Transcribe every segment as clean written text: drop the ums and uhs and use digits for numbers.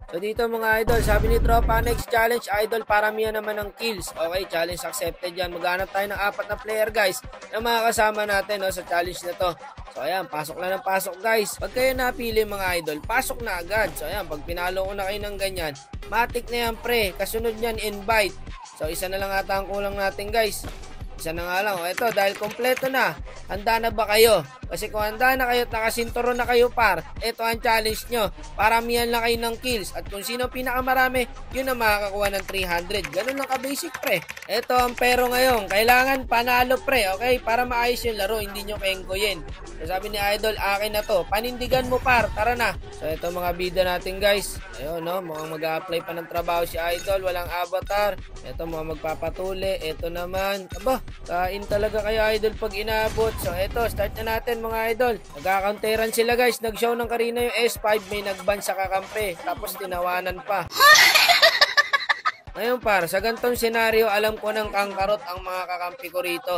So dito mga idol, sabi ni Tropa, next challenge idol, paramihan naman ng kills. Okay, challenge accepted yan. Maghanap tayo ng 4 na player guys na makakasama natin no, sa challenge na to. So ayan, pasok lang ng pasok guys. Pag kayo napili mga idol, pasok na agad. So ayan, pag pinalo ko na kayo ng ganyan, matik na yan pre. Kasunod niyan, invite. So isa na lang ata ang kulang natin guys. Isa na nga lang. O ito, dahil kompleto na. Handa na ba kayo? Kasi kung handa na kayo at nakasinturon na kayo par, ito ang challenge nyo. Paramihan lang kayo ng kills. At kung sino pinakamarami, yun ang makakakuha ng 300. Ganun lang ka-basic pre. Ito ang pero ngayon. Kailangan panalo pre. Okay? Para maayos yung laro. Hindi nyo kengkoyin. So sabi ni Idol, akin na to. Panindigan mo par. Tara na. So ito mga bida natin guys. Ayun no. Mukhang mag-a-apply pa ng trabaho si Idol. Walang avatar. Ito mga magpapatuli. Ito naman. Aba, kain talaga kayo Idol pag inabot. So ito, start na natin mga Idol. Nagkakanteran sila guys. Nag-show ng karina yung S5. May nag-ban sa kakampi. Tapos tinawanan pa. Ngayon par, sa gantong senaryo, alam ko ng kangkarot ang mga kakampi ko rito.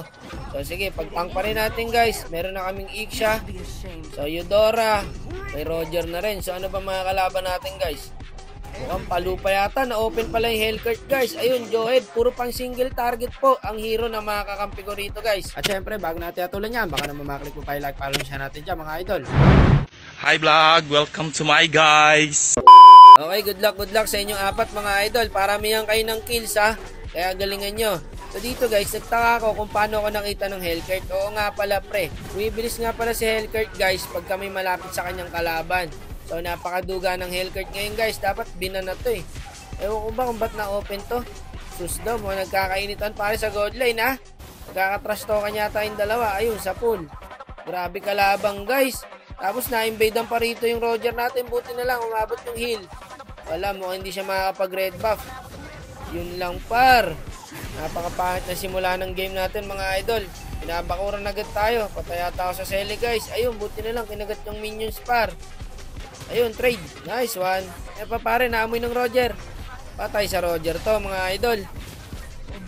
So sige, pagtank pa rin natin guys. Meron na kaming Iksha. So Eudora. May Roger na rin. So ano ba mga kalaban natin guys? Mukhang palupa yata. Na-open pala yung Hellcurt guys. Ayun, Johead. Puro pang single target po ang hero na mga kakampi ko rito guys. At syempre, bago natin atulan yan, baka naman maklik mo pa yung like, follow siya natin dyan mga idol. Hi vlog, welcome to my guys. Okay, good luck sa inyong 4 mga idol. Paramihan kayo ng kills ha. Kaya galingan nyo. So dito guys, nagtaka ako kung paano ako nakita ng Hellcurt. Oo nga pala pre. Bumibilis nga pala si Hellcurt guys pag kami malapit sa kanyang kalaban. So napakaduga ng Hellcurt ngayon guys. Dapat binan na to eh. Ewan ko ba kung ba't na-open to? Sus daw, mga nagkakainitan pare sa gold line ha. Nagkakatrash talkan yata yung dalawa. Ayun, sa pool. Grabe kalabang guys. Tapos na-invadean pa rito yung Roger natin. Buti na lang, umabot yung heal. Wala mo, hindi siya makakapag red buff. Yun lang par. Napakapangit na simula ng game natin mga idol. Pinabakuran agad tayo. Patay ata ako sa sele guys. Ayun, buti na lang, kinagat yung minions par. Ayun, trade. Nice one. Eh pa pare, naamoy ng Roger. Patay sa Roger to mga idol.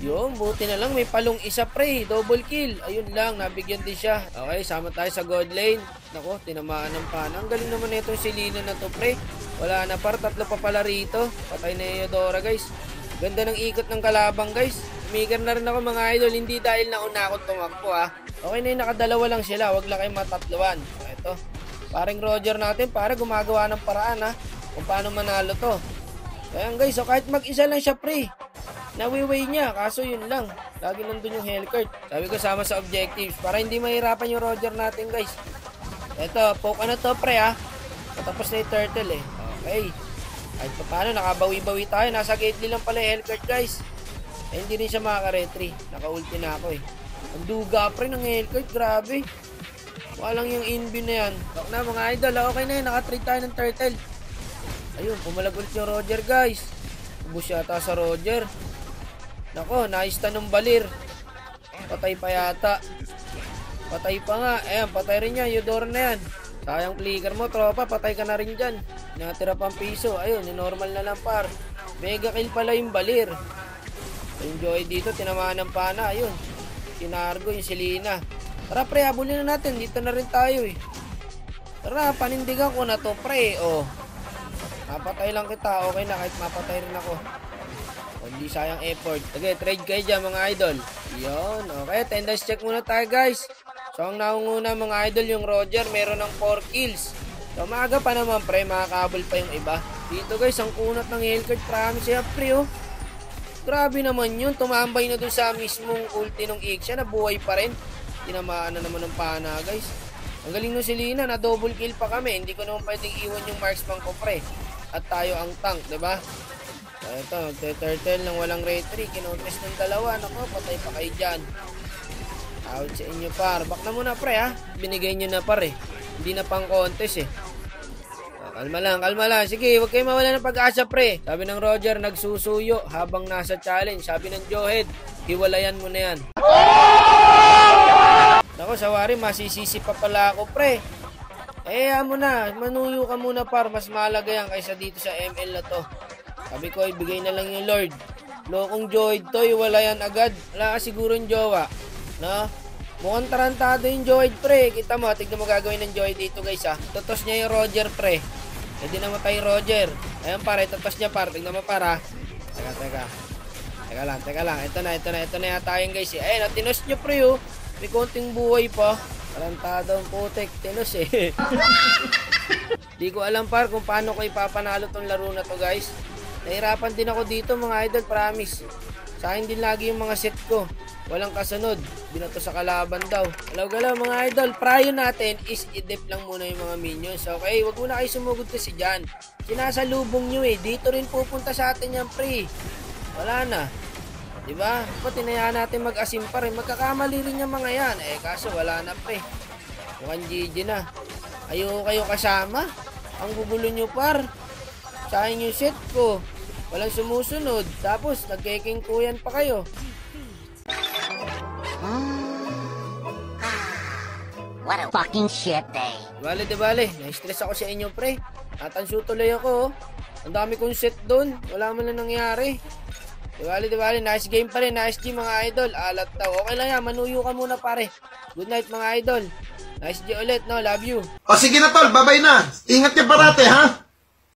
Yun, buti na lang may palong isa pre. Double kill. Ayun lang, nabigyan din siya. Okay, sama tayo sa god lane. Nako, tinamaan ng pana. Ang galing naman itong Selena na to pre. Wala na par, 3 pa pala rito. Patay na yung Eudora guys. Ganda ng ikot ng kalabang guys. Umigar na rin ako mga idol. Hindi dahil nauna akong tumakbo ha. Okay na yung nakadalawa lang sila. Huwag lang kayong matatluan. So, ito. Paring Roger natin para gumagawa ng paraan ha. Kung paano manalo to. Kaya guys, so kahit mag-isa lang siya pre. Nawiway niya, kaso yun lang. Lagi nandun yung Hellcurt. Sabi ko sama sa objectives para hindi mahirapan yung Roger natin guys. Eto, poke na to pre ha. Patapos na yung turtle eh. Okay. Kahit pa paano, nakabawi-bawi tayo. Nasa gately lang pala yung Hellcurt guys. Eh, hindi rin siya makaka-retry. Naka-ulti na ako eh. Ang duga pre ng Hellcurt, grabe. Walang yung inbi na yan. Tok na mga idol, okay na yun. Naka-trade tayo ng turtle. Ayun, pumalag ulit yung Roger guys. Ubus yata sa Roger. Nako, naista ng balir. Patay pa yata. Patay pa nga. Ayan, patay rin yan. Eudora na yan. Sayang clicker mo, tropa. Patay ka na rin dyan. Natira pang piso. Ayun, normal na lang par. Mega kill pala yung balir. Yung Joy dito, tinamaan ng pana. Ayun. Sinargo yung Selena. Tara pre, habulin na natin. Dito na rin tayo eh. Tara, panindigan ko na to pre. Oh. Mapatay lang kita. Okay na, kahit mapatay rin ako. Hindi sayang effort. Sige, trade kayo dyan mga idol. Yun, okay. Attendance check muna tayo guys. So, ang naunguna mga idol yung Roger. Meron ng 4 kills. So, maaga pa naman pre. Makakabol pa yung iba. Dito guys, ang kunat ng Hellcurt. Promise siya pre oh. Grabe naman yun. Tumambay na dun sa mismong ulti ng Iksha. Nabuhay pa rin. Tinamaan na naman ng pana guys. Ang galing ng Selena. Na double kill pa kami. Hindi ko naman pwedeng iwan yung marksman ko pre. At tayo ang tank, diba? So, ito, magte-turtle ng walang retry. Kinontress ng dalawa. Naku, patay pa kayo dyan. Out sa inyo par. Back na muna pre ha. Binigay nyo na par eh. Hindi na pang contest eh. So, kalma lang. Sige, huwag kayo mawala ng pag-asa pre. Sabi ng Roger, nagsusuyo habang nasa challenge. Sabi ng Johead, hiwalayan mo na yan. Naku, sawari, masisisi pa pala ako pre. Eh, mo na. Manuyo ka muna par. Mas mahalaga yan kaysa dito sa ML na to. Sabi ko, ibigay na lang yung Lord. Lokong Joyd to, wala yan agad. Wala ka siguro yung jowa. No? Mukhang tarantado yung Joyd pre. Kita mo, tignan mo gagawin ng Joyd dito guys ha. Tutos niya yung Roger pre. Pwede namatay Roger. Ayan pare, tatas niya par. Tignan mo para. Teka. Teka lang. Ito na yata yun guys eh. Ayun, tinos nyo pre oh. May konting buhay pa. Tarantado ang putek. Tinos eh. Di ko alam par kung paano ko ipapanalo tong laro na to guys. Nahirapan din ako dito mga idol, promise. Sa akin din lagi yung mga set ko. Walang kasunod. Binato sa kalaban daw. Galaw-galaw mga idol. Prayo natin is i-dep lang muna yung mga minions. Okay, wag muna kayo sumugod kasi dyan. Sinasalubong nyo eh. Dito rin pupunta sa atin yan pre. Wala na. Diba? Ba't tinayaan natin mag-asim pa rin? Magkakamali rin yung mga yan. Kaso wala na pre. Mukhang GG na. Ayoko kayo kasama. Ang gugulo nyo par. Sa akin yung set ko. Walang sumusunod. Tapos nagkekingkuyan pa kayo. What a fucking shit day. Di bale. Na-stress ako sa inyo pre. Tatansu tuloy ako. Ang dami kong set doon. Wala man lang nangyari. Di bale. Nice game pa rin. Nice game mga idol. Alat daw. Okay lang yan. Manuyo ka muna pare. Good night mga idol. Nice game ulit no. Love you. O sige na tol, babay na. Ingat ka parate ha.